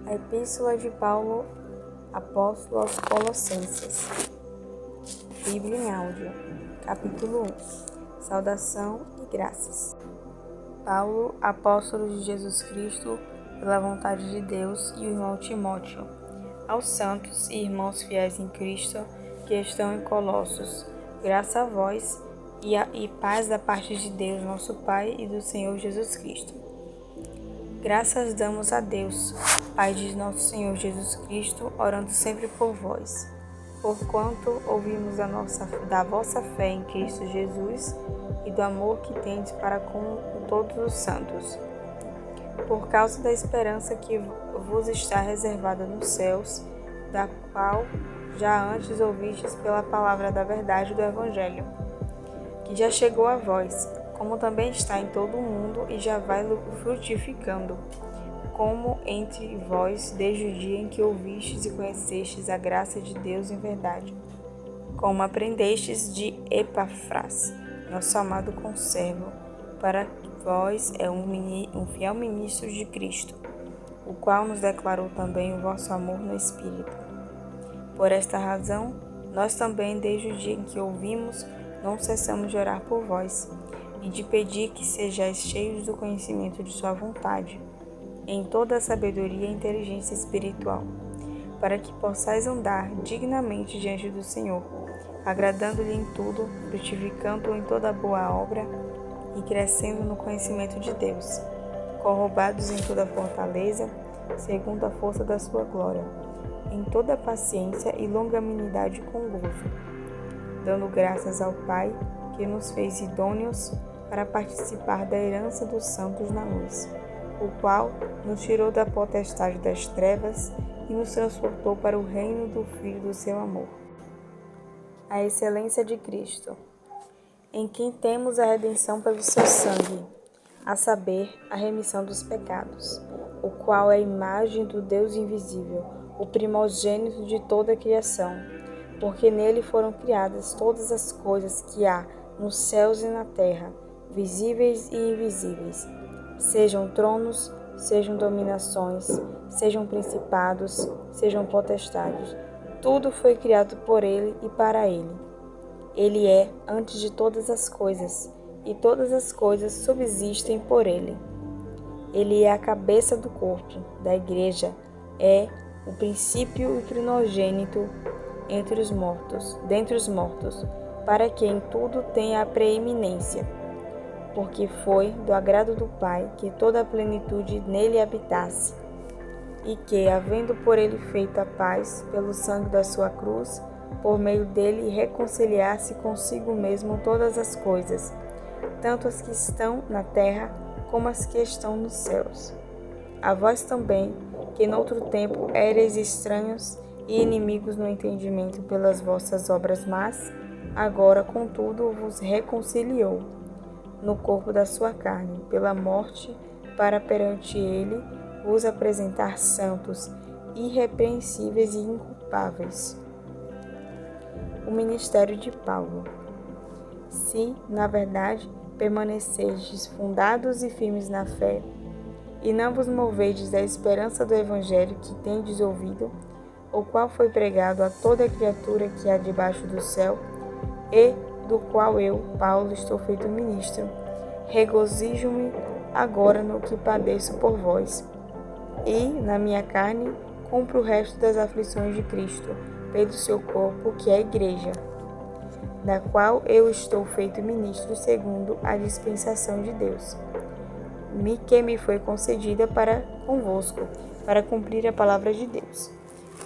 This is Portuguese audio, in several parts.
A Epístola de Paulo, Apóstolo aos Colossenses. Bíblia em áudio. Capítulo 1. Saudação e graças. Paulo, apóstolo de Jesus Cristo, pela vontade de Deus, e o irmão Timóteo, aos santos e irmãos fiéis em Cristo, que estão em Colossos, graça a vós e paz da parte de Deus, nosso Pai, e do Senhor Jesus Cristo. Graças damos a Deus, Pai de nosso Senhor Jesus Cristo, orando sempre por vós, porquanto ouvimos da vossa fé em Cristo Jesus e do amor que tendes para com todos os santos, por causa da esperança que vos está reservada nos céus, da qual já antes ouvistes pela palavra da verdade do Evangelho, que já chegou a vós, como também está em todo o mundo e já vai frutificando, como entre vós desde o dia em que ouvistes e conhecestes a graça de Deus em verdade, como aprendestes de Epafras, nosso amado conservo, para vós é um fiel ministro de Cristo, o qual nos declarou também o vosso amor no Espírito. Por esta razão, nós também, desde o dia em que ouvimos, não cessamos de orar por vós, e de pedir que sejais cheios do conhecimento de sua vontade, em toda a sabedoria e inteligência espiritual, para que possais andar dignamente diante do Senhor, agradando-lhe em tudo, frutificando em toda boa obra e crescendo no conhecimento de Deus, corrobados em toda fortaleza, segundo a força da sua glória, em toda paciência e longanimidade com gozo, dando graças ao Pai, que nos fez idôneos para participar da herança dos santos na luz, o qual nos tirou da potestade das trevas e nos transportou para o reino do Filho do seu amor. A excelência de Cristo, em quem temos a redenção pelo seu sangue, a saber, a remissão dos pecados, o qual é a imagem do Deus invisível, o primogênito de toda a criação, porque nele foram criadas todas as coisas que há nos céus e na terra, visíveis e invisíveis, sejam tronos, sejam dominações, sejam principados, sejam potestades. Tudo foi criado por ele e para ele. Ele é antes de todas as coisas, e todas as coisas subsistem por ele. Ele é a cabeça do corpo, da igreja, é o princípio e primogênito dentre os mortos, para que em tudo tenha a preeminência, porque foi do agrado do Pai que toda a plenitude nele habitasse, e que, havendo por ele feito a paz pelo sangue da sua cruz, por meio dele reconciliasse consigo mesmo todas as coisas, tanto as que estão na terra como as que estão nos céus. A vós também, que noutro tempo éreis estranhos e inimigos no entendimento pelas vossas obras más, agora, contudo, vos reconciliou no corpo da sua carne, pela morte, para perante ele vos apresentar santos, irrepreensíveis e inculpáveis. O ministério de Paulo. Se, na verdade, permanecerdes fundados e firmes na fé, e não vos movedes da esperança do Evangelho que tendes ouvido, o qual foi pregado a toda criatura que há debaixo do céu, e do qual eu, Paulo, estou feito ministro, regozijo-me agora no que padeço por vós, e, na minha carne, cumpro o resto das aflições de Cristo, pelo seu corpo, que é a igreja, da qual eu estou feito ministro segundo a dispensação de Deus, que me foi concedida para convosco, para cumprir a palavra de Deus.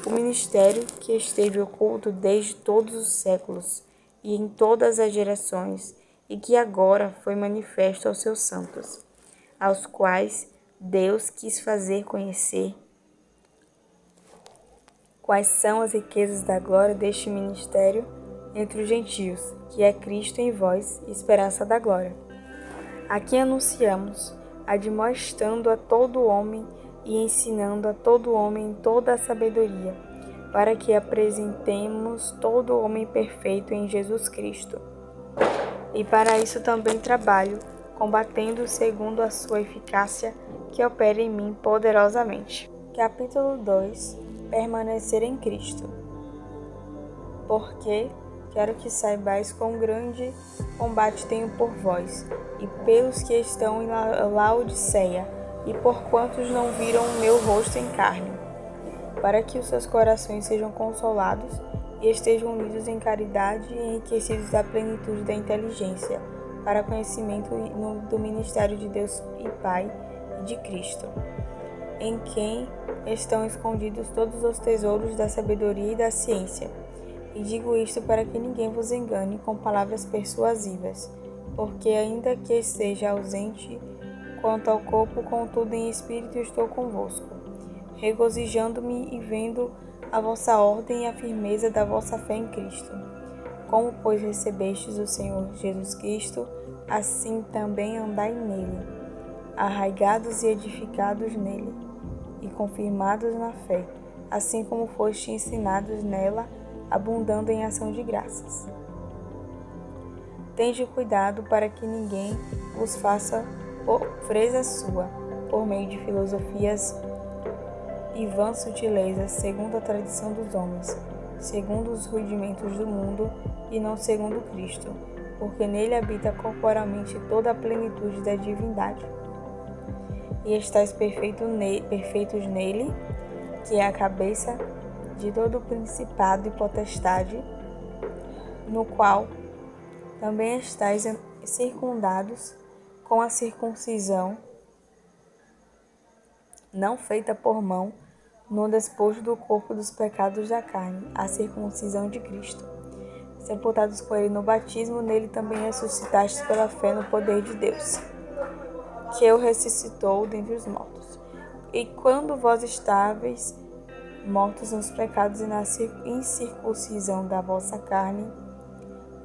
O ministério que esteve oculto desde todos os séculos e em todas as gerações, e que agora foi manifesto aos seus santos, aos quais Deus quis fazer conhecer quais são as riquezas da glória deste ministério entre os gentios, que é Cristo em vós, esperança da glória. Aqui anunciamos, admoestando a todo homem e ensinando a todo homem em toda a sabedoria, para que apresentemos todo homem perfeito em Jesus Cristo. E para isso também trabalho, combatendo segundo a sua eficácia, que opera em mim poderosamente. Capítulo 2. Permanecer em Cristo. Porque quero que saibais quão grande combate tenho por vós, e pelos que estão em Laodiceia, e por quantos não viram o meu rosto em carne, para que os seus corações sejam consolados e estejam unidos em caridade e enriquecidos da plenitude da inteligência, para conhecimento do ministério de Deus e Pai e de Cristo, em quem estão escondidos todos os tesouros da sabedoria e da ciência. E digo isto para que ninguém vos engane com palavras persuasivas, porque ainda que esteja ausente quanto ao corpo, contudo em espírito estou convosco, regozijando-me e vendo a vossa ordem e a firmeza da vossa fé em Cristo. Como, pois, recebestes o Senhor Jesus Cristo, assim também andai nele, arraigados e edificados nele, e confirmados na fé, assim como foste ensinados nela, abundando em ação de graças. Tende cuidado para que ninguém vos faça presa sua, por meio de filosofias e vãs sutilezas, segundo a tradição dos homens, segundo os rudimentos do mundo, e não segundo Cristo, porque nele habita corporalmente toda a plenitude da divindade. E estáis perfeitos nele, que é a cabeça de todo o principado e potestade, no qual também estáis circundados com a circuncisão não feita por mão, no despojo do corpo dos pecados da carne, a circuncisão de Cristo. Sepultados com ele no batismo, nele também ressuscitastes pela fé no poder de Deus, que o ressuscitou dentre os mortos. E quando vós estáveis mortos nos pecados e na incircuncisão da vossa carne,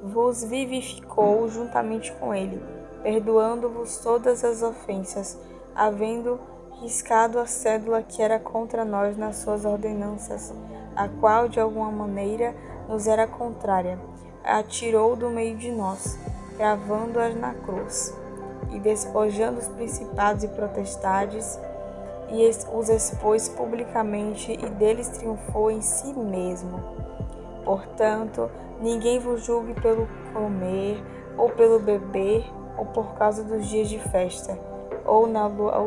vos vivificou juntamente com ele, perdoando-vos todas as ofensas, havendo riscado a cédula que era contra nós nas suas ordenanças, a qual de alguma maneira nos era contrária, a tirou do meio de nós, cravando-a na cruz, e despojando os principados e potestades, e os expôs publicamente, e deles triunfou em si mesmo. Portanto, ninguém vos julgue pelo comer, ou pelo beber, ou por causa dos dias de festa, ou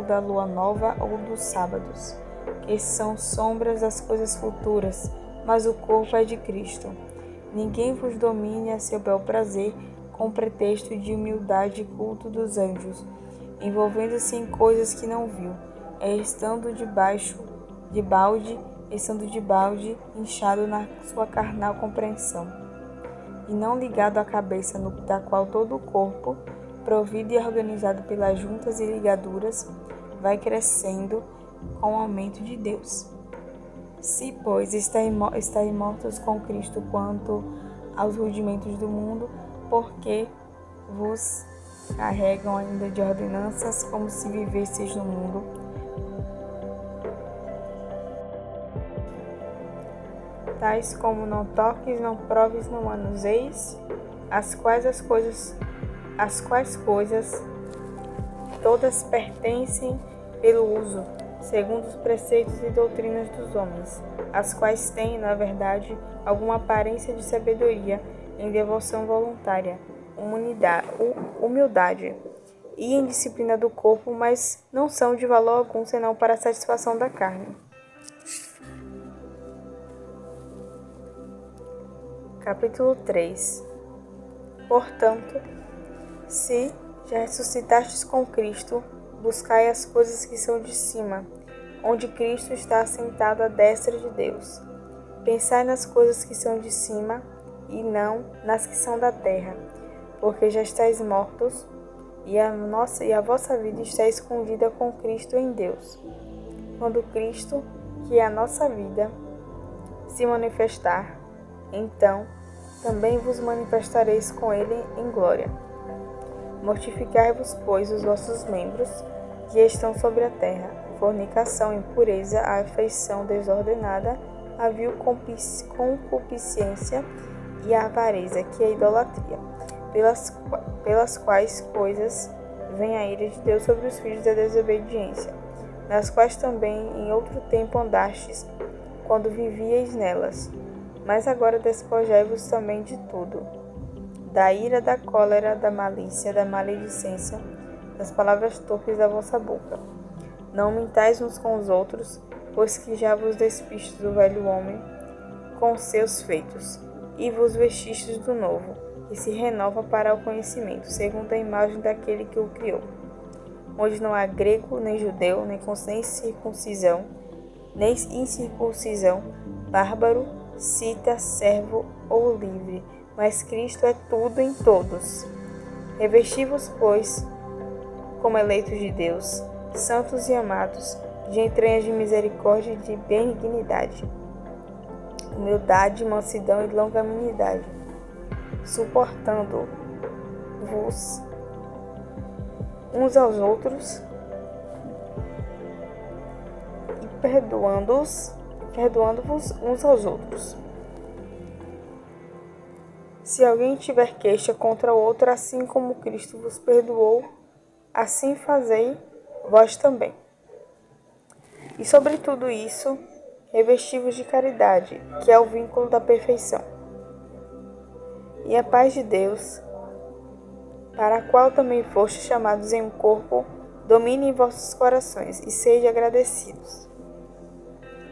da lua nova, ou dos sábados, que são sombras das coisas futuras, mas o corpo é de Cristo. Ninguém vos domine a seu bel prazer, com pretexto de humildade e culto dos anjos, envolvendo-se em coisas que não viu, estando de balde, inchado na sua carnal compreensão, e não ligado à cabeça, da qual todo o corpo, provido e organizado pelas juntas e ligaduras, vai crescendo com o aumento de Deus. Se, pois, estáis mortos com Cristo quanto aos rudimentos do mundo, porque vos carregam ainda de ordenanças, como se vivesseis no mundo, tais como não toques, não proves, não manuseis, as quais coisas todas pertencem pelo uso, segundo os preceitos e doutrinas dos homens, as quais têm, na verdade, alguma aparência de sabedoria, em devoção voluntária, humildade e em disciplina do corpo, mas não são de valor algum senão para a satisfação da carne. Capítulo 3. Portanto, se já ressuscitastes com Cristo, buscai as coisas que são de cima, onde Cristo está assentado à destra de Deus. Pensai nas coisas que são de cima, e não nas que são da terra, porque já estáis mortos, e a vossa vida está escondida com Cristo em Deus. Quando Cristo, que é a nossa vida, se manifestar, então também vos manifestareis com ele em glória. Mortificai-vos, pois, os vossos membros que estão sobre a terra: fornicação, impureza, a afeição desordenada, a vil concupiscência e a avareza, que é a idolatria, pelas quais coisas vem a ira de Deus sobre os filhos da desobediência, nas quais também em outro tempo andastes, quando vivíeis nelas. Mas agora despojai-vos também de tudo: da ira, da cólera, da malícia, da maledicência, das palavras torpes da vossa boca. Não mintais uns com os outros, pois que já vos despistes do velho homem com os seus feitos, e vos vestistes do novo, que se renova para o conhecimento, segundo a imagem daquele que o criou, onde não há grego, nem judeu, nem circuncisão, nem incircuncisão, bárbaro, cita, servo ou livre, mas Cristo é tudo em todos. Revesti-vos, pois, como eleitos de Deus, santos e amados, de entranhas de misericórdia e de benignidade, humildade, mansidão e longanimidade, suportando-vos uns aos outros e perdoando-vos uns aos outros. Se alguém tiver queixa contra o outro, assim como Cristo vos perdoou, assim fazei vós também. E sobre tudo isso, revesti-vos de caridade, que é o vínculo da perfeição. E a paz de Deus, para a qual também fostes chamados em um corpo, domine em vossos corações e sede agradecidos.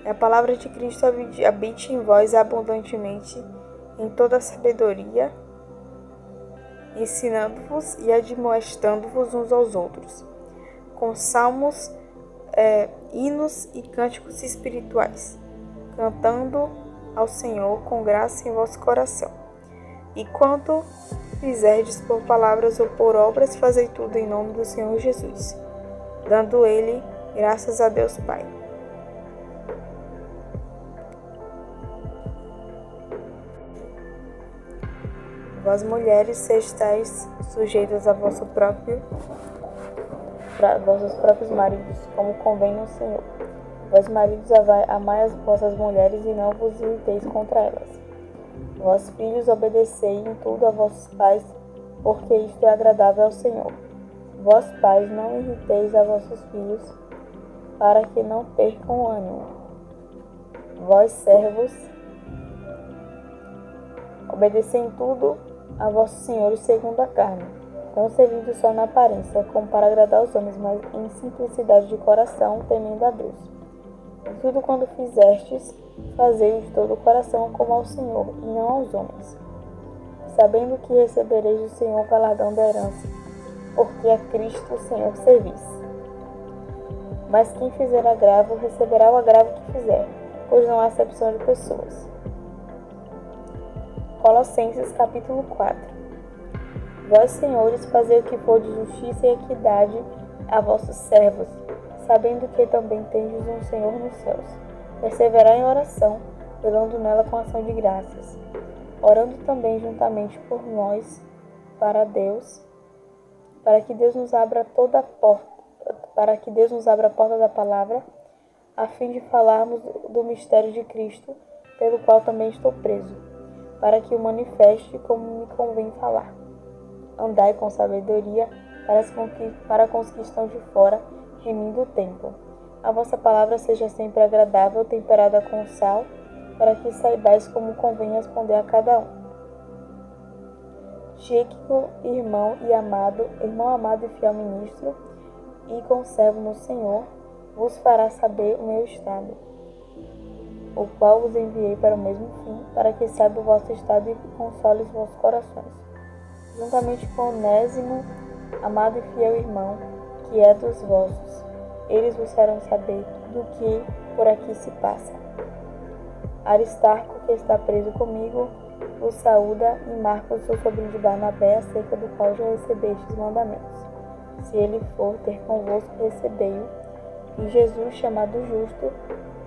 E a palavra de Cristo habite em vós abundantemente, em toda a sabedoria, ensinando-vos e admoestando-vos uns aos outros, com salmos, hinos e cânticos espirituais, cantando ao Senhor com graça em vosso coração. E quanto fizerdes por palavras ou por obras, fazei tudo em nome do Senhor Jesus, dando ele graças a Deus Pai. Vós mulheres, sejais sujeitas a vossos próprios maridos, como convém no Senhor. Vós maridos, amai as vossas mulheres e não vos irriteis contra elas. Vós filhos, obedecei em tudo a vossos pais, porque isto é agradável ao Senhor. Vós pais, não irriteis a vossos filhos, para que não percam o ânimo. Vós servos, obedecei em tudo a vossos senhores segundo a carne, não servindo só na aparência, como para agradar os homens, mas em simplicidade de coração, temendo a Deus. E tudo quando fizestes, fazei-o de todo o coração como ao Senhor, e não aos homens, sabendo que recebereis do Senhor o galardão da herança, porque a Cristo o Senhor servis. Mas quem fizer agravo, receberá o agravo que fizer, pois não há acepção de pessoas. Colossenses capítulo 4. Vós, senhores, fazei o que for de justiça e equidade a vossos servos, sabendo que também tendes um Senhor nos céus. Perseverai em oração, velando nela com ação de graças, orando também juntamente por nós, para que Deus nos abra a porta da palavra, a fim de falarmos do mistério de Cristo, pelo qual também estou preso, para que o manifeste como me convém falar. Andai com sabedoria para com os que estão de fora, remindo o tempo. A vossa palavra seja sempre agradável, temperada com sal, para que saibais como convém responder a cada um. Tíquico, irmão amado e fiel ministro, e conservo no Senhor, vos fará saber o meu estado, o qual vos enviei para o mesmo fim, para que saiba o vosso estado e console os vossos corações. Juntamente com Onésimo, amado e fiel irmão, que é dos vossos, eles vos farão saber tudo o que por aqui se passa. Aristarco, que está preso comigo, vos saúda, e Marcos, seu sobrinho de Barnabé, acerca do qual já recebestes mandamentos. Se ele for ter convosco, recebei-o, e Jesus, chamado Justo,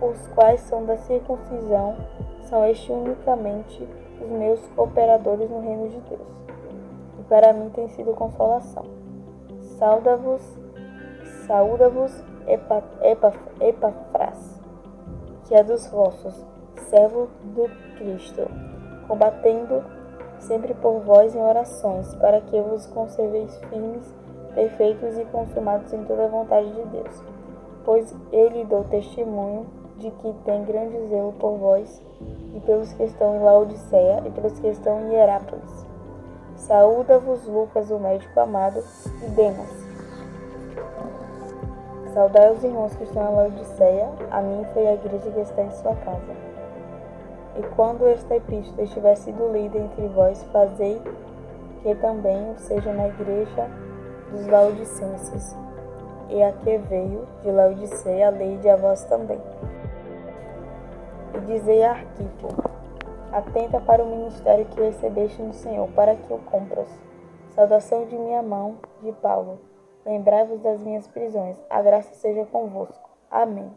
os quais são da circuncisão, são estes unicamente os meus cooperadores no reino de Deus, e para mim tem sido consolação. Saúda-vos Epafras, que é dos vossos, servo do Cristo, combatendo sempre por vós em orações, para que vos conserveis firmes, perfeitos e consumados em toda a vontade de Deus. pois eu lhe dou testemunho de que tem grande zelo por vós e pelos que estão em Laodiceia e pelos que estão em Hierápolis. Saúda-vos Lucas, o médico amado, e Demas. Saudai os irmãos que estão em Laodiceia, a Ninfa e a igreja que está em sua casa. E quando esta epístola estiver sido lida entre vós, fazei que também o seja na igreja dos laodicenses, e a que veio de Laodiceia, lede a vós também. E dizei a Arquipo: atenta para o ministério que recebeste no Senhor, para que o cumpras. Saudação de minha mão, de Paulo. Lembrai-vos das minhas prisões. A graça seja convosco. Amém.